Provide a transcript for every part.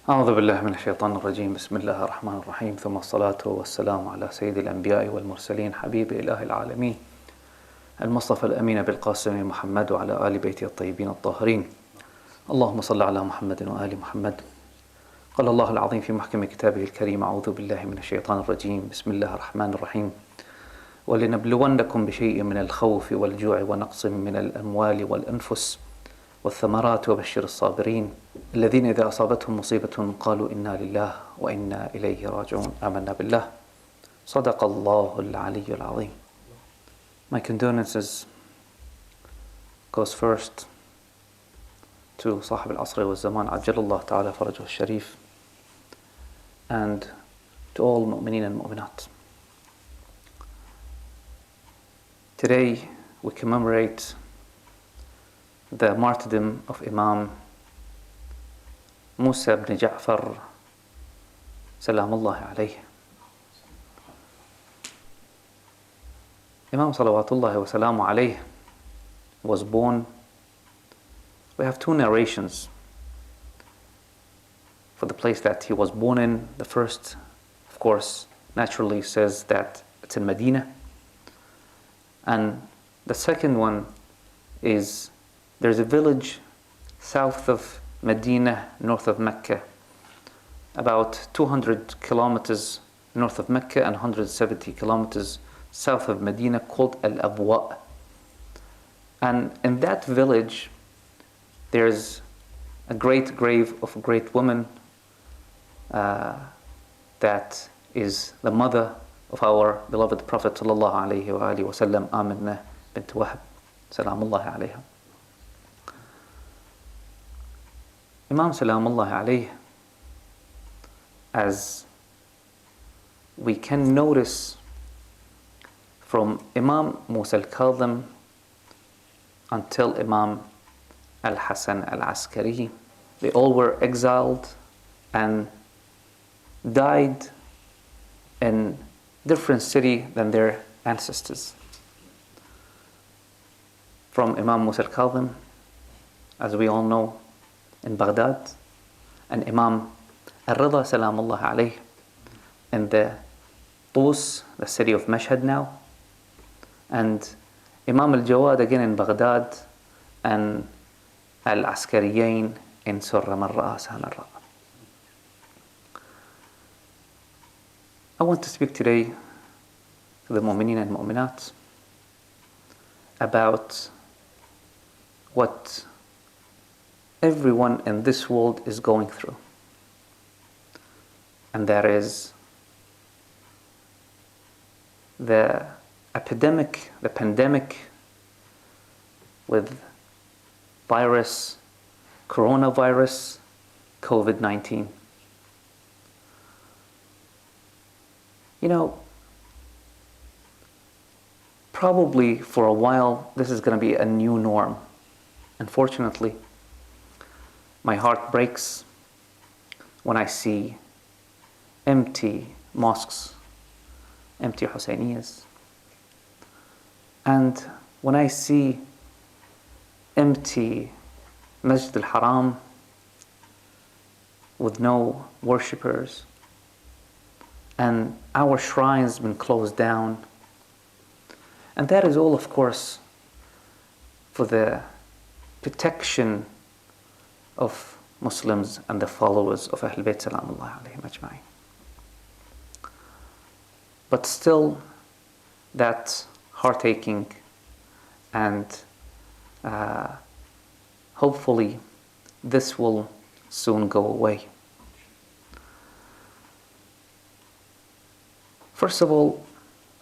أعوذ بالله من الشيطان الرجيم بسم الله الرحمن الرحيم ثم الصلاة والسلام على سيد الأنبياء والمرسلين حبيب إله العالمين المصطفى الأمين بالقاسم محمد وعلى آل بيته الطيبين الطاهرين اللهم صل على محمد وآل محمد. قال الله العظيم في محكم كتابه الكريم أعوذ بالله من الشيطان الرجيم بسم الله الرحمن الرحيم ولنبلونكم بشيء من الخوف والجوع ونقص من الأموال والأنفس والثمرات وبشر الصابرين الذين إذا أصابتهم مصيبة قالوا إنا لله وإنا إليه راجعون آمنا بالله صدق الله العلي العظيم. My condolences goes first to صاحب العصر والزمان عجل الله تعالى فرجه الشريف and to all mu'mineen and mu'minat. Today we commemorate the martyrdom of Imam Musa ibn Ja'far Salamullahi alayhi. Imam Salawatullahi wa Salamu alayhi was born. We have two narrations for the place that he was born in. The first, of course, naturally says that it's in Medina. And the second one is there's a village south of Medina, north of Mecca, about 200 kilometers north of Mecca and 170 kilometers south of Medina, called Al-Abwa. And in that village, there's a great grave of a great woman that is the mother of our beloved Prophet sallallahu alaihi wasallam, Amina bint Wahb, salamullahi alayha. Imam salamullahi alayhi, as we can notice from Imam Musa Al-Kazim until Imam Al-Hasan Al-Askari, they all were exiled and died in different city than their ancestors. From Imam Musa Al-Kazim, as we all know, in Baghdad, and Imam Al-Rida Salamullah alayh in the Tus, the city of Mashhad now, and Imam Al-Jawad again in Baghdad, and Al-Askariyain in Surra Marra Samarra. I want to speak today to the Mu'mineen and Mu'minat about what everyone in this world is going through. And that is the epidemic, the pandemic with virus, coronavirus, COVID-19. You know, probably for a while this is going to be a new norm. Unfortunately, my heart breaks when I see empty mosques, empty Husainiyas, and when I see empty Masjid al-Haram with no worshippers, and our shrines been closed down. And that is all, of course, for the protection of Muslims and the followers of Ahlul Bayt Salamullah alayhim ajma'in. But still, that's heart-aching, and hopefully this will soon go away. First of all,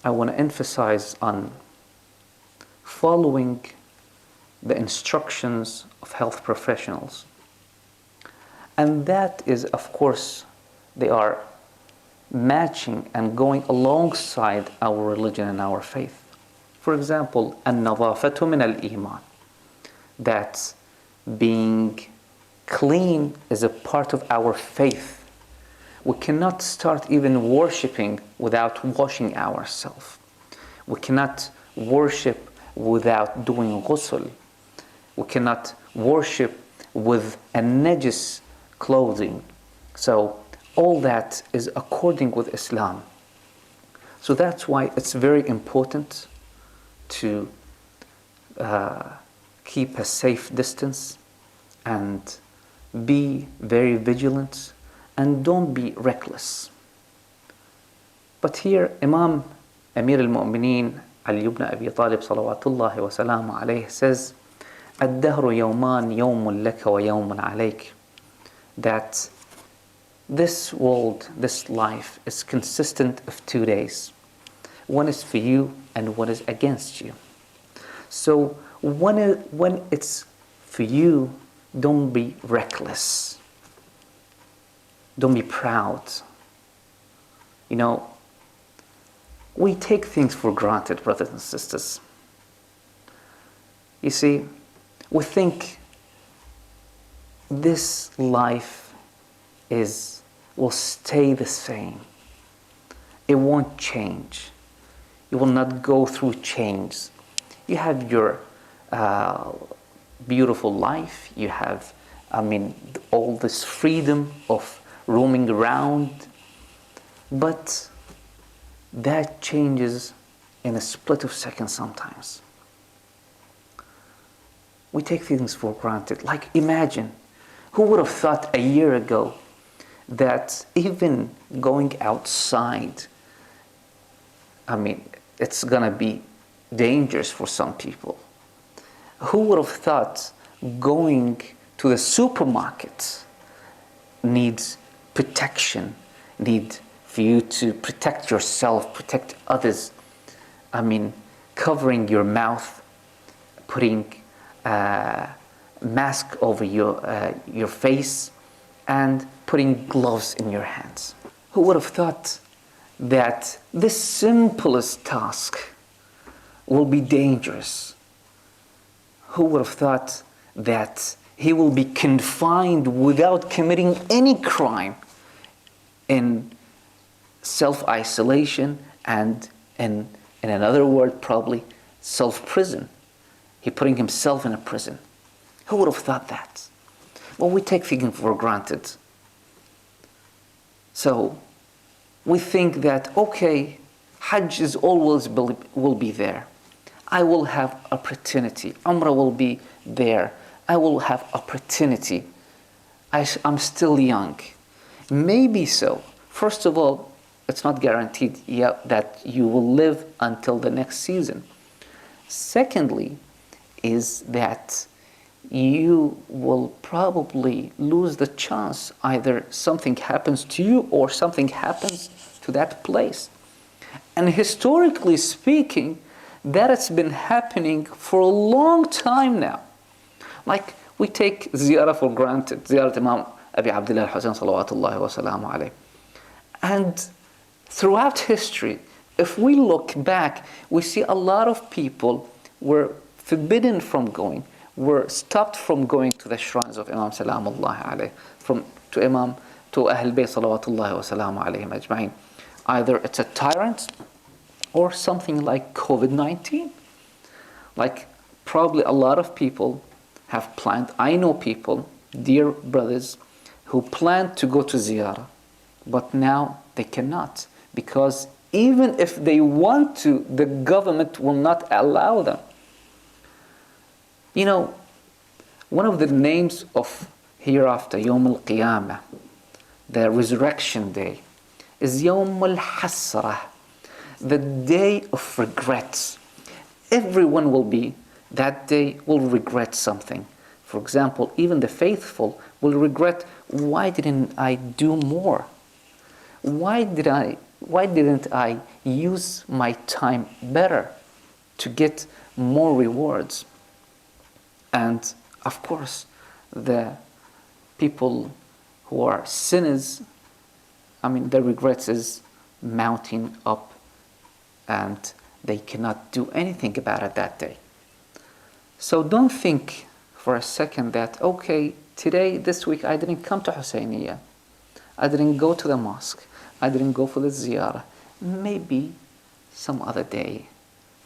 I want to emphasize on following the instructions of health professionals. And that is, of course, they are matching and going alongside our religion and our faith. For example, an-nadafatu min al-iman, that being clean is a part of our faith. We cannot start even worshipping without washing ourselves. We cannot worship without doing ghusl. We cannot worship with a najis clothing. So all that is according with Islam. So that's why it's very important to keep a safe distance and be very vigilant and don't be reckless. But here Imam Amir al-Mu'mineen Ali ibn Abi Talib salawatullahi wa salamu alayhi says, الدهر يومان يوم لك ويوم عليك, that this world, this life is consistent of 2 days. One is for you and one is against you. So when it's for you, don't be reckless. Don't be proud. You know, we take things for granted, brothers and sisters. You see, we think this life will stay the same. It won't change. You will not go through change. You have your beautiful life. You have, all this freedom of roaming around. But that changes in a split of seconds sometimes. We take things for granted. Like, imagine, who would have thought a year ago that even going outside, it's gonna be dangerous for some people. Who would have thought going to the supermarket needs protection, need for you to protect yourself, protect others. Covering your mouth, putting a mask over your face, and putting gloves in your hands. Who would have thought that this simplest task will be dangerous? Who would have thought that he will be confined without committing any crime in self-isolation and in another word probably self-prison? He's putting himself in a prison. Who would have thought that? Well, we take things for granted. So we think that, okay, Hajj is always will be there. I will have opportunity. Umrah will be there. I will have opportunity. I'm still young. Maybe so. First of all, it's not guaranteed yet that you will live until the next season. Secondly, is that you will probably lose the chance. Either something happens to you or something happens to that place. And historically speaking, that has been happening for a long time now. Like, we take ziyarah for granted, ziyarat Imam Abi Abdullah al-Husayn salawatullahi wa salamu alayhi. And throughout history, if we look back, we see a lot of people were forbidden from going, were stopped from going to the shrines of Imam salamullahi alayhi, to Ahl Bayt salawatullahi wa salamu alayhim ajma'in. Either it's a tyrant or something like COVID-19. Like, probably a lot of people have planned. I know people, dear brothers, who planned to go to ziyarah, but now they cannot, because even if they want to, the government will not allow them. You know, one of the names of hereafter, Yawm al-Qiyamah, the resurrection day, is Yawm al-Hasrah, the day of regrets. Everyone will be, that day will regret something. For example, even the faithful will regret, why didn't I do more? Why didn't I use my time better to get more rewards? And of course, the people who are sinners, the regrets is mounting up and they cannot do anything about it that day. So don't think for a second that, okay, today, this week, I didn't come to Husayniyah. I didn't go to the mosque. I didn't go for the ziyarah. Maybe some other day,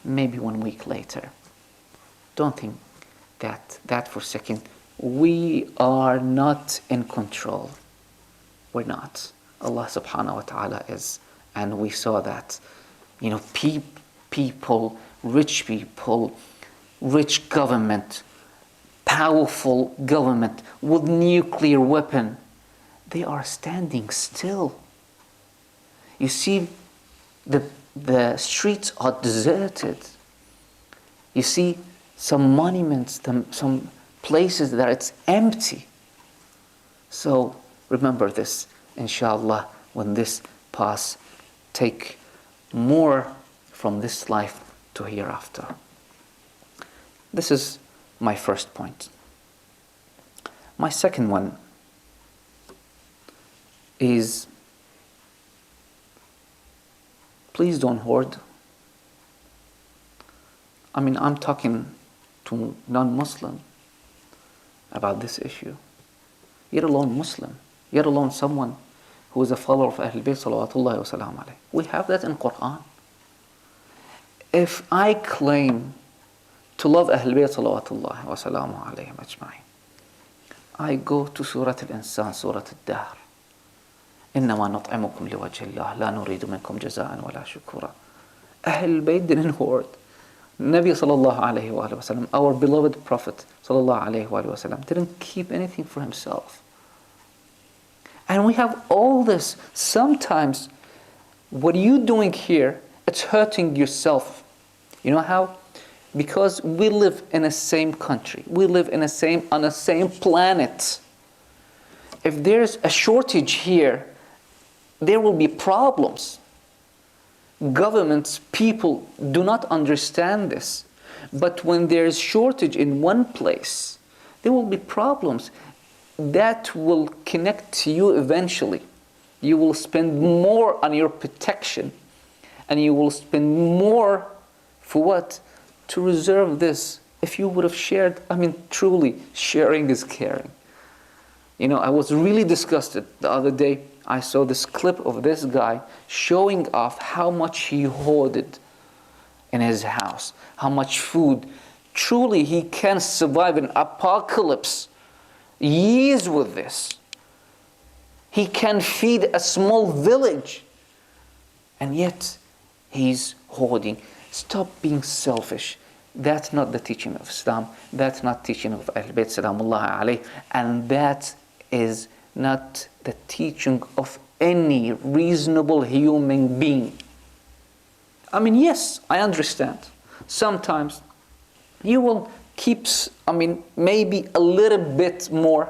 maybe 1 week later. Don't think that for a second. We are not in control. We're not. Allah subhanahu wa ta'ala is. And we saw that, people, rich government, powerful government with nuclear weapon, they are standing still. You see, the streets are deserted. You see some monuments, some places that it's empty. So remember this, inshallah, when this pass, take more from this life to hereafter. This is my first point. My second one is, please don't hoard. I'm talking to non-Muslim about this issue. Yet alone Muslim, yet alone someone who is a follower of Ahlul Bayt salawatullahi wa salam alayhi. We have that in Quran. If I claim to love Ahlul Bayt salawatullahi wa salam alayhim ajma'in, I go to Surah Al-Insan, Surah Al-Dahr. إنما نطعمكم لوجه الله لا نريد منكم جزاء ولا شكورا. Ahlul Bayt didn't hoard. Nabi sallallahu alayhi wa sallam, our beloved Prophet sallallahu alayhi wa sallam, didn't keep anything for himself. And we have all this. Sometimes what you're doing here, it's hurting yourself. You know how? Because we live in the same country. We live on the same planet. If there's a shortage here, there will be problems. Governments, people do not understand this. But when there's shortage in one place, there will be problems. That will connect to you eventually. You will spend more on your protection. And you will spend more for what? To reserve this. If you would have shared, truly, sharing is caring. I was really disgusted the other day. I saw this clip of this guy showing off how much he hoarded in his house, how much food. Truly, he can survive an apocalypse years with this. He can feed a small village, and yet he's hoarding. Stop being selfish. That's not the teaching of Islam. That's not teaching of Ahlul Bayt salamullahi alayhi, and that is not the teaching of any reasonable human being. Yes, I understand. Sometimes you will keep, maybe a little bit more.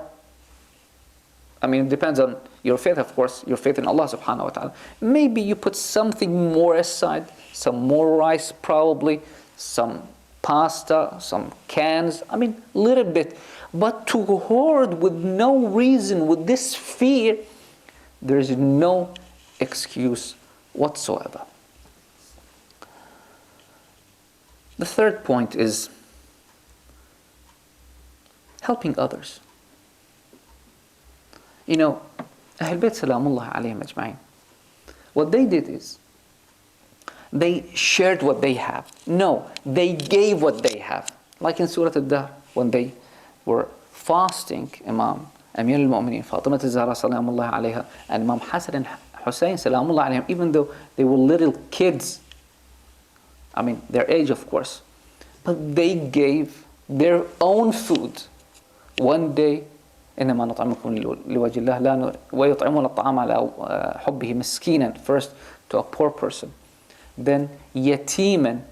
It depends on your faith, of course, your faith in Allah subhanahu wa ta'ala. Maybe you put something more aside, some more rice probably, some pasta, some cans, a little bit. But to hoard with no reason, with this fear, there is no excuse whatsoever. The third point is helping others. Ahlul Bayt salamullahi alayhim ajma'in, what they did is, they shared what they have. No, they gave what they have. Like in Surah Al-Dahr, when they were fasting, Imam, Amir al-Mu'mineen, Fatima al-Zahra salamullahi alayha, and Imam Hassan and Hussein salamullahi alayhim, even though they were little kids, their age of course, but they gave their own food. One day, إنما نطعمكم لوجه الله لا ويطعمون الطعام على حبه مسكينا, first to a poor person, then yatiman,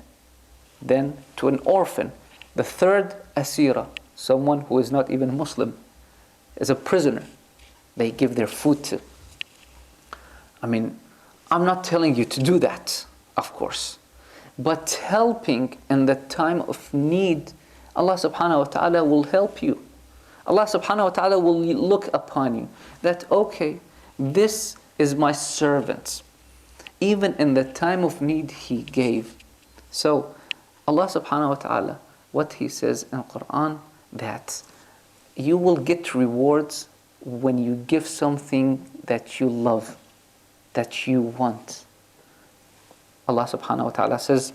then to an orphan, the third asira, someone who is not even Muslim, is a prisoner, they give their food to. I'm not telling you to do that, of course, but helping in the time of need, Allah subhanahu wa ta'ala will help you. Allah subhanahu wa ta'ala will look upon you that, okay, this is my servant. Even in the time of need, he gave. So Allah subhanahu wa ta'ala, what he says in Quran, that you will get rewards when you give something that you love, that you want. Allah subhanahu wa ta'ala says,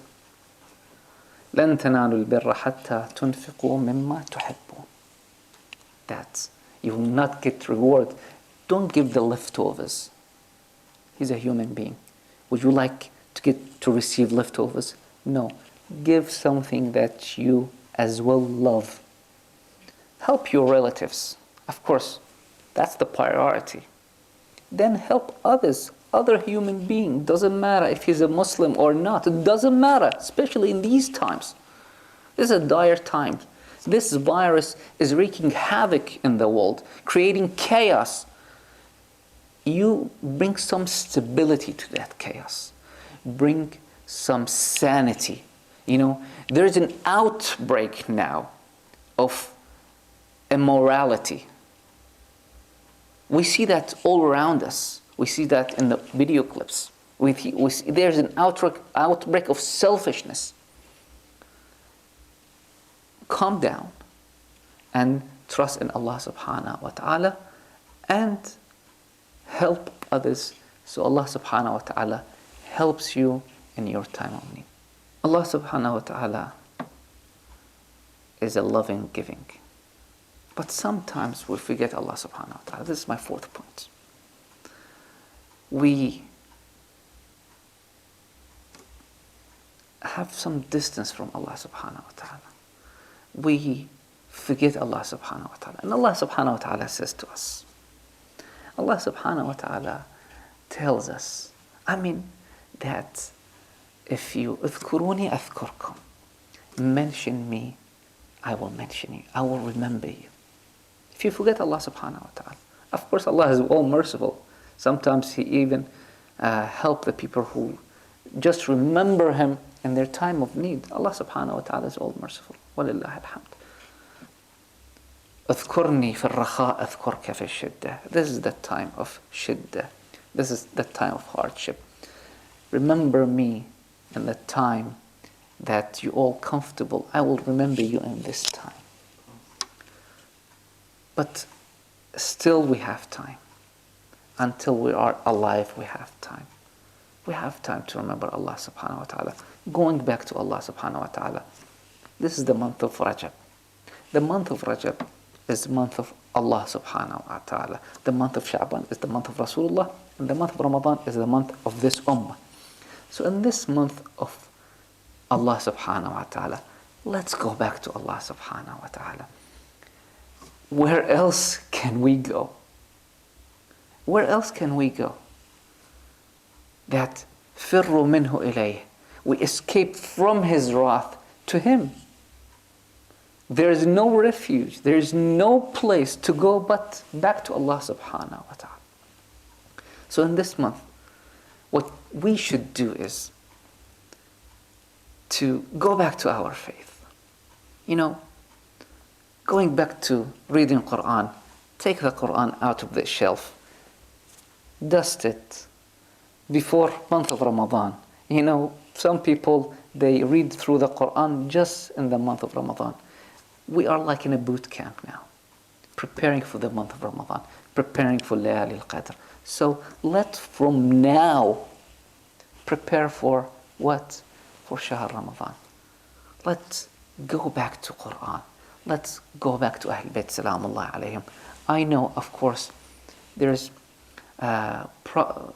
لَن تَنَالُوا الْبِرَّ حَتَّى تُنْفِقُوا مِمَّا تُحِبُّونَ. That you will not get reward. Don't give the leftovers. He's a human being. Would you like to receive leftovers? No. Give something that you as well love. Help your relatives. Of course, that's the priority. Then help others, other human beings. Doesn't matter if he's a Muslim or not. It doesn't matter, especially in these times. This is a dire time. This virus is wreaking havoc in the world, creating chaos. You bring some stability to that chaos. Bring some sanity. There's an outbreak now of immorality. We see that all around us. We see that in the video clips. There's an outbreak of selfishness. Calm down and trust in Allah subhanahu wa ta'ala and help others so Allah subhanahu wa ta'ala helps you in your time of need. Allah subhanahu wa ta'ala is a loving giving. But sometimes we forget Allah subhanahu wa ta'ala. This is my fourth point. We have some distance from Allah subhanahu wa ta'ala. We forget Allah subhanahu wa ta'ala. And Allah subhanahu wa ta'ala says to us, Allah subhanahu wa ta'ala tells us, that if you اذكروني أذكركم, mention me, I will mention you, I will remember you. If you forget Allah subhanahu wa ta'ala, of course Allah is all merciful. Sometimes He even help the people who just remember Him in their time of need. Allah subhanahu wa ta'ala is all merciful. وَلِلَّهِ الْحَمْدِ. اذكرني في الرخاء أذكرك في الشدة. This is the time of shiddah. This is the time of hardship. Remember me in the time that you're all comfortable. I will remember you in this time. But still we have time. Until we are alive, we have time. We have time to remember Allah subhanahu wa ta'ala. Going back to Allah subhanahu wa ta'ala. This is the month of Rajab. The month of Rajab is the month of Allah subhanahu wa ta'ala. The month of Sha'ban is the month of Rasulullah. And the month of Ramadan is the month of this ummah. So in this month of Allah subhanahu wa ta'ala, let's go back to Allah subhanahu wa ta'ala. Where else can we go? Where else can we go? That firru minhu ilayh. We escape from His wrath to Him. There is no refuge. There is no place to go but back to Allah subhanahu wa ta'ala. So in this month, what we should do is to go back to our faith. Going back to reading Quran, take the Quran out of the shelf, dust it before month of Ramadan. Some people, they read through the Quran just in the month of Ramadan. We are like in a boot camp now, preparing for the month of Ramadan, preparing for Layali al-Qadr. So let's from now prepare for what? For Shahr Ramadan. Let's go back to Quran. Let's go back to Ahl Bayt Salamullah alayhim. I know, of course, there's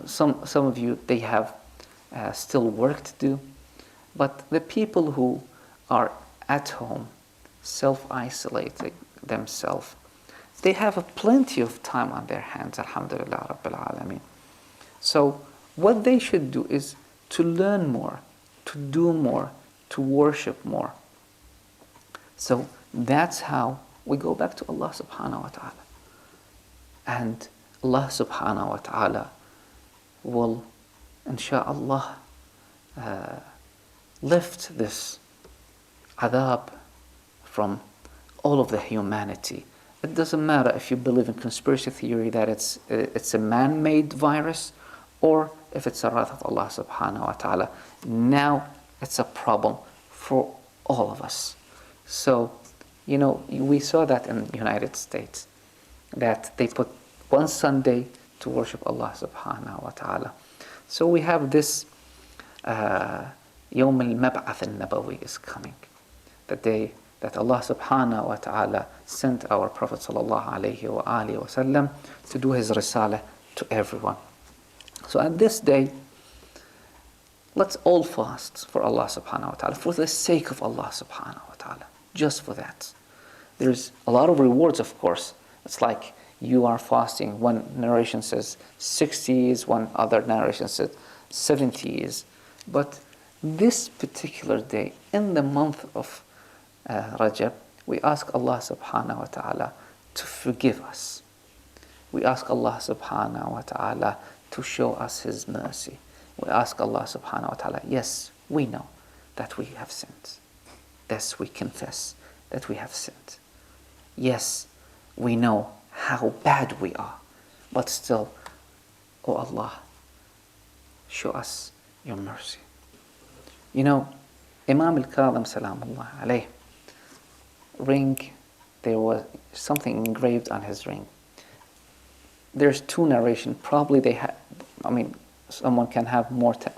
some of you, they have still work to do, but the people who are at home, self-isolating themselves, they have plenty of time on their hands, alhamdulillah rabbil alameen. So what they should do is to learn more, to do more, to worship more. So that's how we go back to Allah subhanahu wa ta'ala. And Allah subhanahu wa ta'ala will, insha'Allah, lift this adab from all of the humanity. It doesn't matter if you believe in conspiracy theory that it's a man-made virus, or if it's a wrath of Allah subhanahu wa ta'ala. Now it's a problem for all of us. So, we saw that in the United States, that they put one Sunday to worship Allah subhanahu wa ta'ala. So we have this Yawm al-Mab'ath al-Nabawi is coming, the day that Allah subhanahu wa ta'ala sent our Prophet sallallahu alayhi wa alihi wasallam to do his risalah to everyone. So at this day, let's all fast for Allah subhanahu wa ta'ala, for the sake of Allah subhanahu wa ta'ala, just for that. There's a lot of rewards, of course. It's like you are fasting. One narration says 60 years, one other narration says 70 years. But this particular day, in the month of Rajab, we ask Allah subhanahu wa ta'ala to forgive us. We ask Allah subhanahu wa ta'ala to show us His mercy. We ask Allah subhanahu wa ta'ala, yes, we know that we have sinned. Yes, we confess that we have sinned. Yes, we know how bad we are. But still, oh Allah, show us your mercy. You know, Imam Al-Kazim salamullah alayh, ring, there was something engraved on his ring. There's two narrations. Probably they have, someone can have more than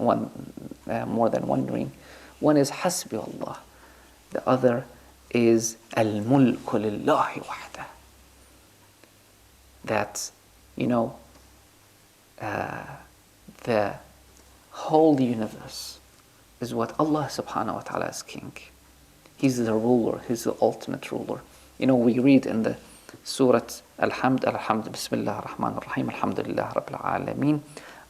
one ring. One is Hasbi Allah. The other is Al-Mulku Lillahi Wahdah. That, the whole universe is what Allah subhanahu wa ta'ala is king. He's the ruler. He's the ultimate ruler. We read in the Surah Al-Hamd, Bismillah ar-Rahman ar-Rahim, Alhamdulillah Rabbil Alameen,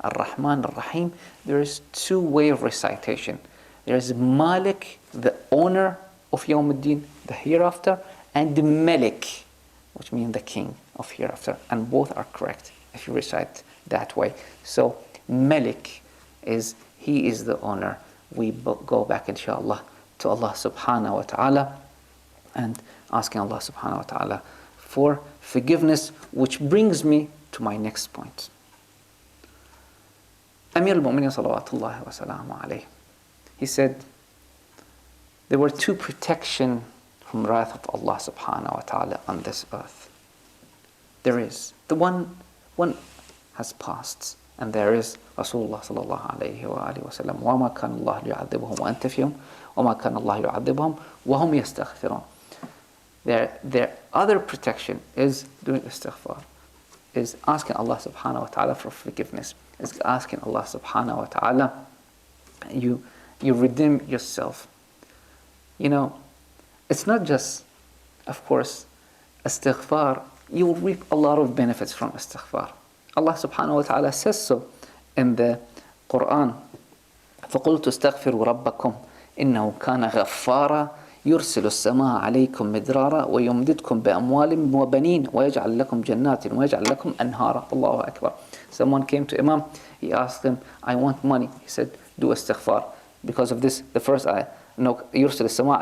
Ar-Rahman ar-Rahim. There is two ways of recitation. There is Malik, the owner of Yawm al-Din, the hereafter, and the Malik, which means the king of hereafter. And both are correct if you recite that way. So Malik he is the owner. We go back, inshallah, to Allah subhanahu wa ta'ala and asking Allah subhanahu wa ta'ala for forgiveness, which brings me to my next point. Amir al-Mu'minin salawatullahi wa salamu alayhi, he said there were two protection from wrath of Allah subhanahu wa ta'ala on this earth. There is the one has passed, and there is Rasulullah sallallahu alayhi wa alihi wa sallam. وَمَا كَانَ اللَّهُ لِيُعَذِّبَهُمْ وَأَنْتَ فِيهِمْ وَمَا كَانَ اللَّهُ يُعَذِّبَهُمْ وَهُمْ يَسْتَغْفِرُونَ. Their other protection is doing istighfar, is asking Allah subhanahu wa ta'ala for forgiveness, is asking Allah subhanahu wa ta'ala, you redeem yourself. It's not just, of course, istighfar. You will reap a lot of benefits from istighfar. Allah subhanahu wa ta'ala says so in the Quran. فَقُلْتُ اسْتَغْفِرُوا رَبَّكُمْ إِنَّهُ كَانَ غَفَّارًا يُرْسِلُ السَّمَاءَ عَلَيْكُمْ مِدْرَارًا وَيُمْدِدْكُمْ بِأَمْوَالٍ وَبَنِينَ وَيَجْعَلْ لَكُمْ جَنَّاتٍ وَيَجْعَلْ لَكُمْ أَنْهَارًا. Allahu Akbar. Someone came to Imam. He asked him, I want money. He said, do istighfar. Because of this, the first ayah, يرسل السماء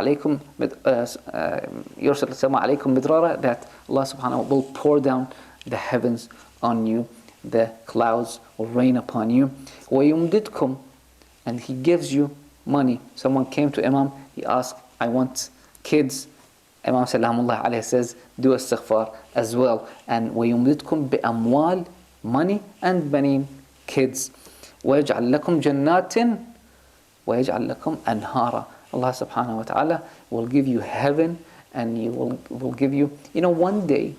عليكم مدرارا, that Allah subhanahu wa ta'ala will pour down the heavens on you, the clouds will rain upon you. وَيُمْدِدْكُمْ, and He gives you money. Someone came to Imam, he asked, I want kids. Imam salamullah alayhi says, do istighfar as well. And وَيُمْدِدْكُمْ بِأَمْوال, money, and banin, kids. وَيَجْعَلْ لَكُمْ جَنَّاتٍ وَيَجْعَلْ لَكُمْ أَنْهَارًا. Allah subhanahu wa ta'ala will give you heaven, and He will give you, one day.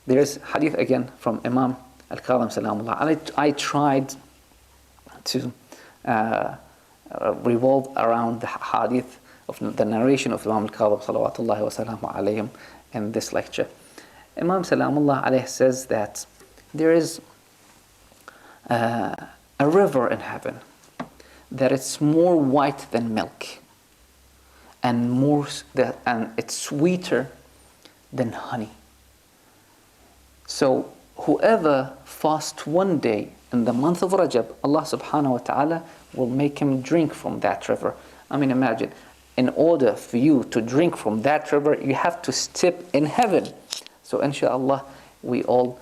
There's hadith again from Imam Al-Kazim salamullah. I tried to revolve around the hadith of the narration of Imam Al-Kazim salawatullahi wa salamu alayhim in this lecture. Imam salamullah alayhi says that there is a river in heaven that it's more white than milk, and it's sweeter than honey. So whoever fasts one day in the month of Rajab, Allah subhanahu wa ta'ala will make him drink from that river. Imagine, in order for you to drink from that river, you have to step in heaven. So inshallah, we all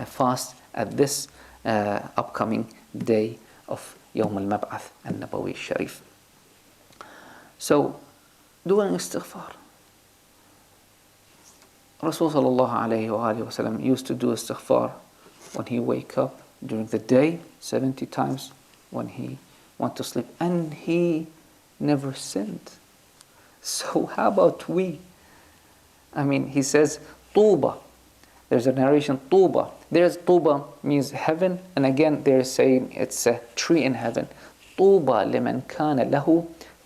fast at this upcoming day of Yawm al-Mab'ath al-Nabawi Sharif. So, doing istighfar. Rasul sallallahu alayhi wa sallam used to do istighfar when he wake up during the day, 70 times when he went to sleep, and he never sinned. So how about we? I mean, he says, Tuba. There's a narration, Tuba. There's Tuba means heaven, and again they're saying it's a tree in heaven. Tuba liman kana lahu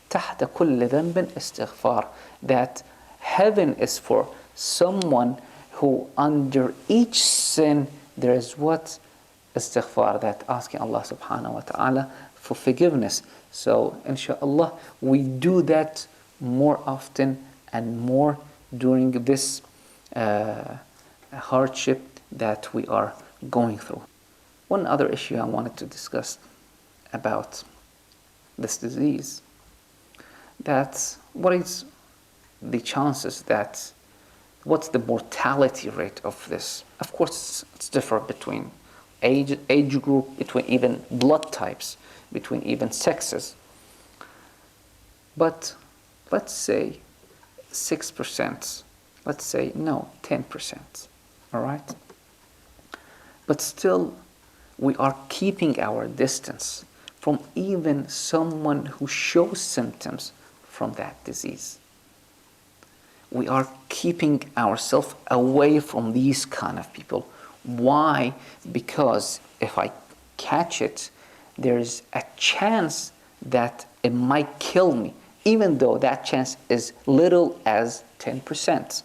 tahta kulli dhanbin istighfar. That heaven is for someone who under each sin there is what? Istighfar, that asking Allah subhanahu wa ta'ala for forgiveness. So inshallah we do that more often and more during this hardship that we are going through. One other issue I wanted to discuss about this disease, that what is the chances that, what's the mortality rate of this? Of course it's different between age group, between even blood types, between even sexes. But let's say 6%, let's say no, 10%, all right? But still, we are keeping our distance from even someone who shows symptoms from that disease. We are keeping ourselves away from these kind of people. Why? Because if I catch it, there's a chance that it might kill me, even though that chance is little as 10%.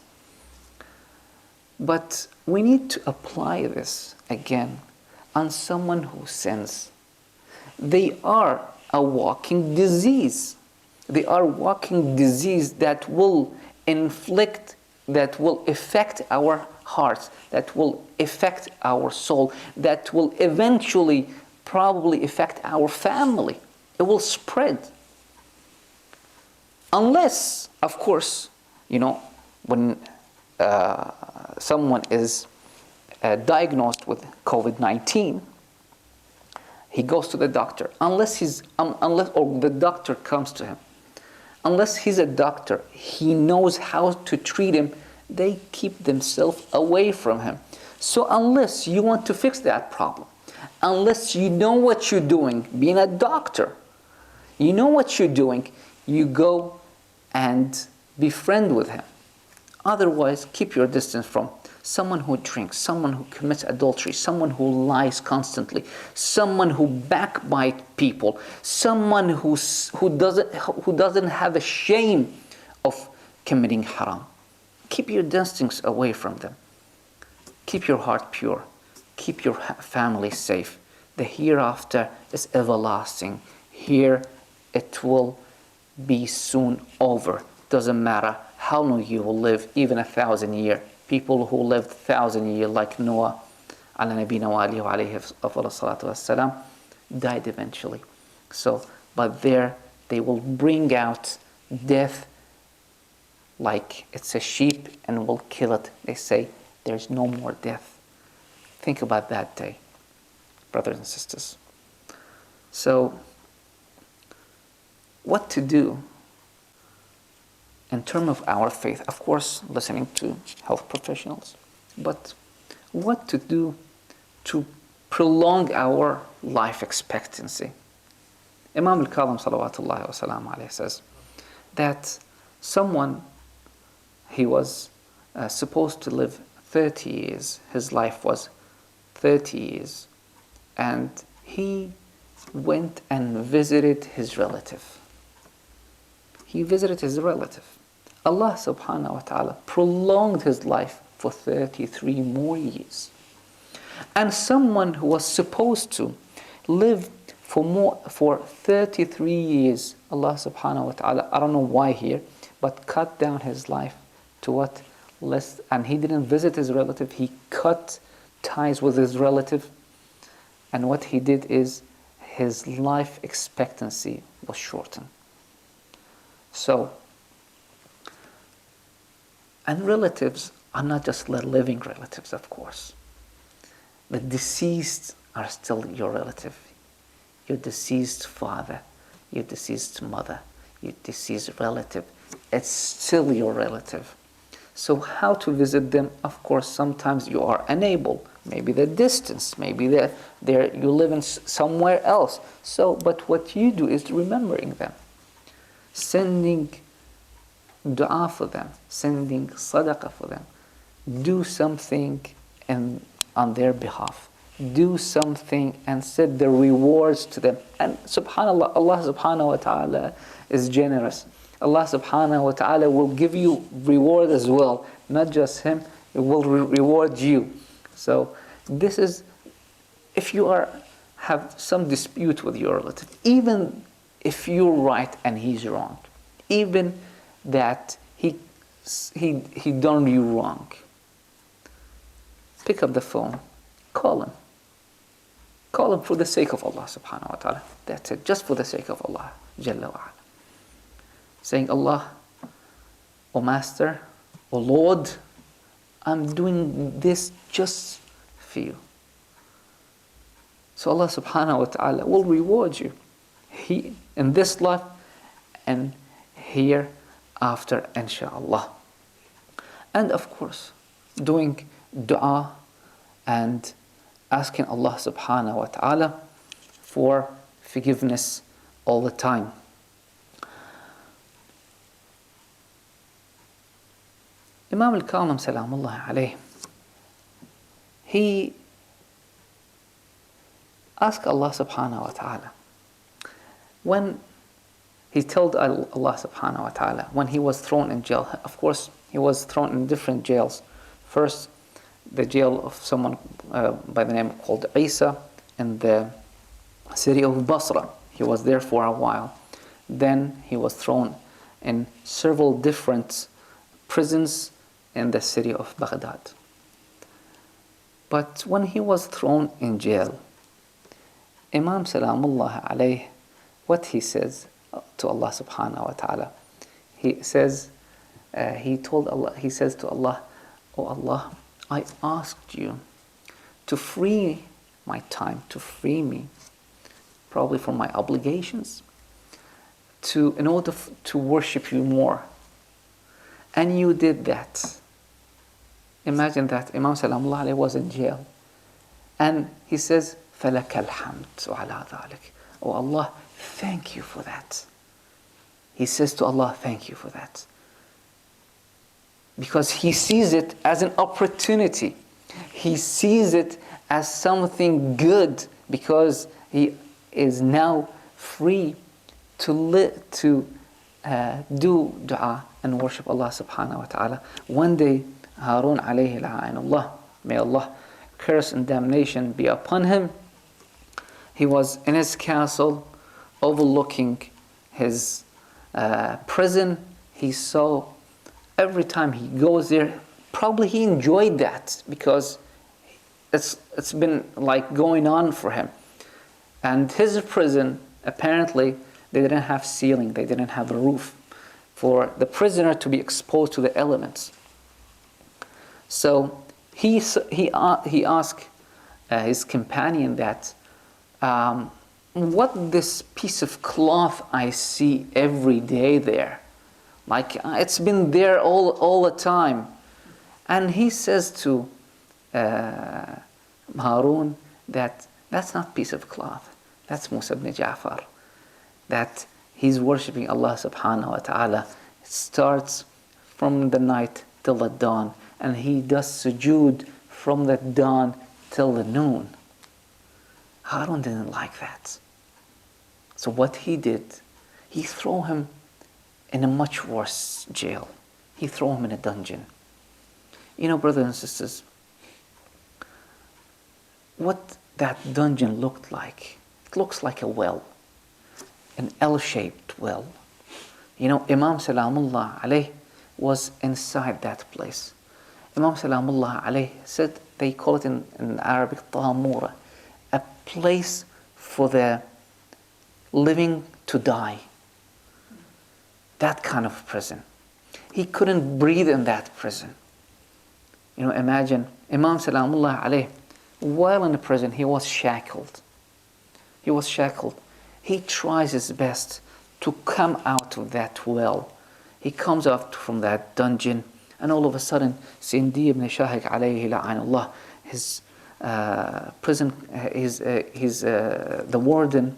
But we need to apply this again on someone who sins. They are a walking disease. They are walking disease that will inflict, that will affect our hearts, that will affect our soul, that will eventually probably affect our family. It will spread. Unless, of course, when someone is diagnosed with COVID-19, he goes to the doctor. Unless the doctor comes to him. Unless he's a doctor, he knows how to treat him, they keep themselves away from him. So unless you want to fix that problem, unless you know what you're doing, being a doctor, you know what you're doing, you go and be friend with him. Otherwise, keep your distance from someone who drinks, someone who commits adultery, someone who lies constantly, someone who backbite people, someone who doesn't have a shame of committing haram. Keep your distance away from them. Keep your heart pure. Keep your family safe. The hereafter is everlasting. Here it will be soon over. Doesn't matter how long you will live, even 1,000 years. People who lived 1,000 years, like Noah, died eventually. So, but there they will bring out death like it's a sheep and will kill it. They say there's no more death. Think about that day, brothers and sisters. So, what to do in terms of our faith? Of course, listening to health professionals, but what to do to prolong our life expectancy? Imam Al-Kazim salawatullahi wa salam alayhi says that someone, he was supposed to live 30 years, his life was 30 years, and he went and visited his relative. He visited his relative. Allah subhanahu wa ta'ala prolonged his life for 33 more years. And someone who was supposed to live for 33 years, Allah subhanahu wa ta'ala, I don't know why here, but cut down his life to what? Less, and he didn't visit his relative, he cut ties with his relative, and what he did is his life expectancy was shortened. So, and relatives are not just living relatives, of course. The deceased are still your relative. Your deceased father, your deceased mother, your deceased relative, it's still your relative. So how to visit them? Of course, sometimes you are unable. Maybe the distance, maybe you live in somewhere else. So, but what you do is remembering them, sending dua for them, sending sadaqah for them. Do something on their behalf. Do something and set the rewards to them. And subhanAllah, Allah subhanahu wa ta'ala is generous. Allah subhanahu wa ta'ala will give you reward as well. Not just Him, it will reward you. So this is, if you have some dispute with your relative, even if you're right and he's wrong, even that he done you wrong, pick up the phone, call him. Call him for the sake of Allah subhanahu wa ta'ala. That's it, just for the sake of Allah Jalla wa ala. Saying, Allah, O Master, O Lord, I'm doing this just for you. So Allah subhanahu wa ta'ala will reward you in this life and hereafter, inshaAllah. And of course, doing dua and asking Allah subhanahu wa ta'ala for forgiveness all the time. Imam Al-Kazim salamullah alayhi, he asked Allah subhanahu wa ta'ala, when he told Allah subhanahu wa ta'ala, when he was thrown in jail, of course he was thrown in different jails. First, the jail of someone by the name called Isa in the city of Basra. He was there for a while. Then he was thrown in several different prisons in the city of Baghdad. But when he was thrown in jail, Imam salamullah alayhi, what he says to Allah subhanahu wa ta'ala, he says to Allah, "Oh Allah, I asked you to free my time, to free me, probably from my obligations, in order to worship you more. And you did that." Imagine that Imam salamullah alayhi was in jail. And he says, فَلَكَ الْحَمْدُ عَلَى ذَلِكَ. Oh Allah, thank you for that. He says to Allah, thank you for that. Because he sees it as an opportunity. He sees it as something good, because he is now free to do dua and worship Allah subhanahu wa ta'ala. One day, Harun alayhi la'anullah, may Allah curse and damnation be upon him, he was in his castle overlooking his prison. He saw, every time he goes there, probably he enjoyed that, because it's been like going on for him. And his prison, apparently, they didn't have ceiling, they didn't have a roof for the prisoner to be exposed to the elements. So he asked his companion that, what this piece of cloth I see every day there? Like, it's been there all the time. And he says to Harun that that's not piece of cloth. That's Musa ibn Ja'far. That he's worshipping Allah subhanahu wa ta'ala. It starts from the night till the dawn. And he does sujood from the dawn till the noon. Harun didn't like that. So what he did, he threw him in a much worse jail. He threw him in a dungeon. You know, brothers and sisters, what that dungeon looked like, it looks like a well, an L-shaped well. You know, Imam salamullah alayhi was inside that place. Imam salamullah alayhi said, they call it in Arabic, Tamura, a place for the living to die. That kind of prison. He couldn't breathe in that prison. You know, imagine Imam salamullah alayhi, while in the prison, he was shackled. He was shackled. He tries his best to come out of that well. He comes out from that dungeon, and all of a sudden, Sindi ibn Shahik alayhi la'anullah, his prison, the warden,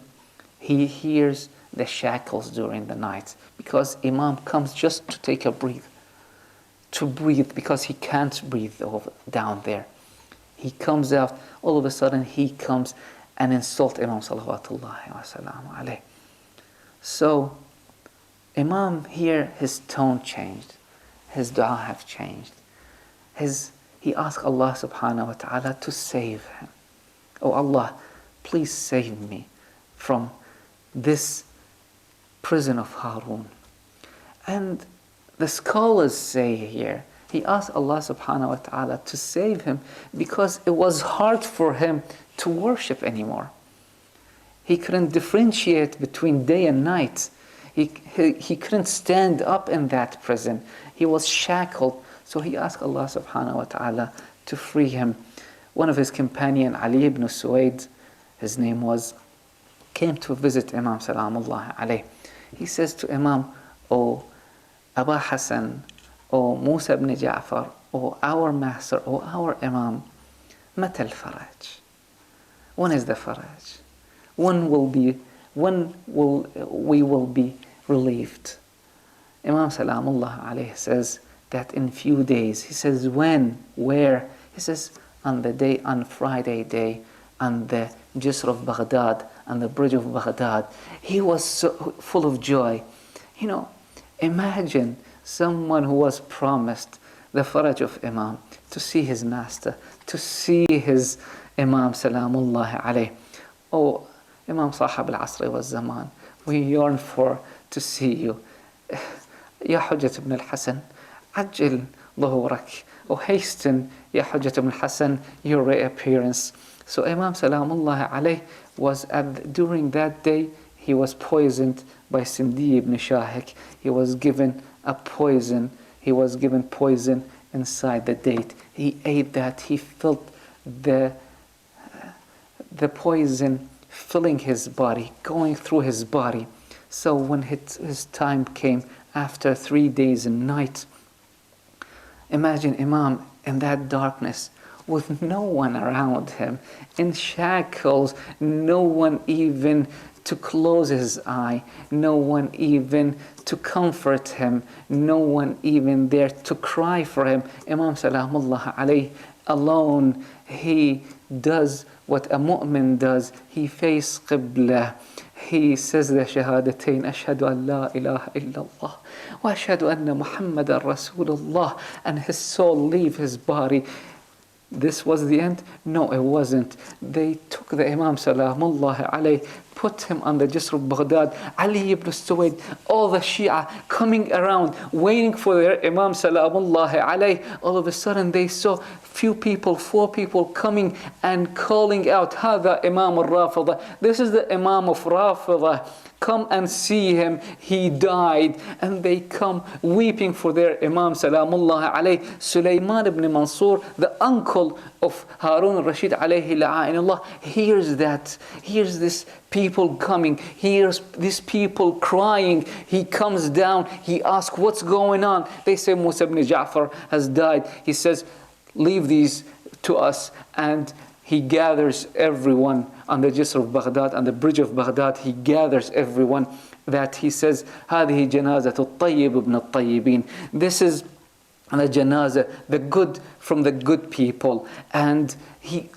he hears the shackles during the night, because Imam comes just to take a breath, to breathe, because he can't breathe down there. He comes out, all of a sudden he comes and insults Imam salawatullahi wa salamu alayhi. So Imam here, his tone changed, his dua have changed. He asked Allah subhanahu wa ta'ala to save him. Oh Allah, please save me from this prison of Harun. And the scholars say here, he asked Allah subhanahu wa ta'ala to save him because it was hard for him to worship anymore. He couldn't differentiate between day and night. He couldn't stand up in that prison. He was shackled. So he asked Allah subhanahu wa ta'ala to free him. One of his companions, Ali ibn Suwaid, his name was, came to visit Imam salamullahi alayhi. He says to Imam, "O Aba Hassan, O Musa ibn Ja'far, O our master, O our Imam, متى الفرج? When is the faraj? When we will be relieved?" Imam salamullahi alayhi says that in few days. He says, when? Where? He says, on Friday day, on the Jisr of Baghdad, on the bridge of Baghdad. He was so full of joy. You know, imagine someone who was promised the faraj of Imam, to see his master, to see his Imam salamullahi alayhi. Oh, Imam Sahab al-Asri wa Zaman, we yearn to see you. Ya Hujjat ibn al-Hasan, ajil dhuhurak. Oh, hasten, Ya Hujjat ibn al-Hasan, your reappearance. So Imam salamullahi alayhi was during that day, he was poisoned by Sindi ibn Shahik. He was given poison inside the date. He ate that. He felt the poison filling his body, going through his body. So when his time came, after 3 days and nights, imagine Imam in that darkness with no one around him, in shackles, no one even to close his eye, no one even to comfort him, no one even there to cry for him. Imam Salamullah alayhi alone, he does what a mu'min does. He faces Qibla. He says the Shahadatain, Ashhadu an la ilaha illallah wa ashhadu anna Muhammadan Rasulullah, and his soul leave his body. This was the end? No, it wasn't. They took the Imam Salamullah alayhi, put him on the Jisr of Baghdad. Ali ibn Suwaid, all the Shia coming around, waiting for their Imam Salamullah alayhi. All of a sudden they saw four people coming and calling out, Hada Imam al-Rafida. This is the Imam of Rafida. Come and see him, he died. And they come weeping for their Imam Salamullah alayhi. Sulaiman ibn Mansur, the uncle of Harun al-Rashid alayhi la'inullah, hears this people coming, hears these people crying. He comes down, he asks, what's going on? They say Musa ibn Ja'far has died. He says, leave these to us. And he gathers everyone on the Jisr of Baghdad, on the bridge of Baghdad. He gathers everyone, that he says, هذه جنازة الطيب ابن الطيبين. This is the janazah, the good from the good people. And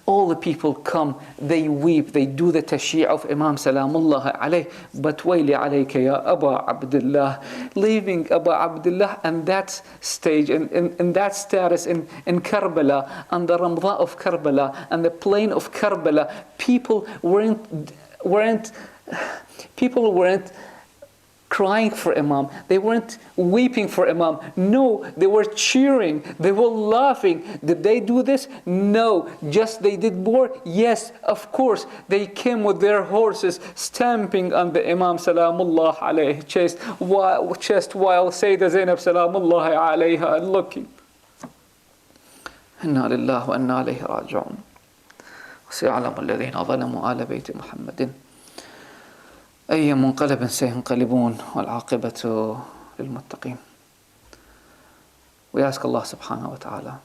all the people come, they weep, they do the tashyi' of Imam Salamullah alayh. But wayli alayka ya Aba Abdullah, leaving Aba Abdullah and that stage, in that status in Karbala, on the Ramdha of Karbala, and the plain of Karbala, people weren't crying for Imam. They weren't weeping for Imam. No, they were cheering. They were laughing. Did they do this? No. Just they did more? Yes, of course. They came with their horses, stamping on the Imam Salamullah alayhi chest while Sayyidah Zainab Salamullah alayha looking. Inna lillahi wa inna ilayhi raji'un. وسيعلم الذين ظلموا آل بيت محمد أي منقلب سينقلبون والعاقبة للمتقين. We ask Allah subhanahu wa ta'ala,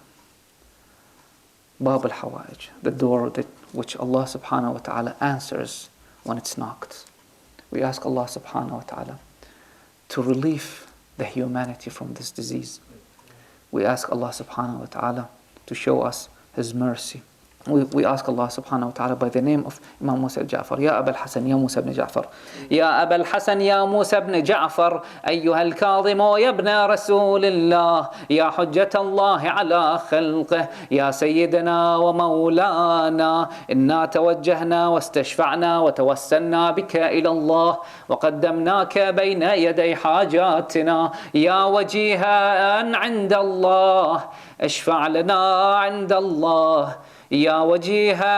Bab al-Hawaj, the door which Allah subhanahu wa ta'ala answers when it's knocked. We ask Allah subhanahu wa ta'ala to relieve the humanity from this disease. We ask Allah subhanahu wa ta'ala to show us His mercy. We ask Allah subhanahu wa ta'ala by the name of Imam Musa al-Ja'far, Ya Abul Hasan, Ya Musa ibn Ja'far, Ya Abul Hasan, Ya Musa ibn Ja'far, أيها الكاظم يا ابن رسول الله, يا حجة الله على خلقه, يا سيدنا ومولانا, إنا توجهنا واستشفعنا وتوسلنا بك إلى الله وقدمناك بين يدي حاجاتنا, يا وجيها عند الله, اشفع لنا عند الله, يا وجيها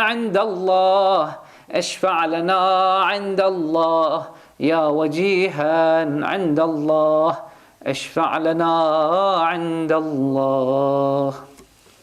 عند الله, اشفع لنا عند الله, يا وجيها عند الله, اشفع لنا عند الله.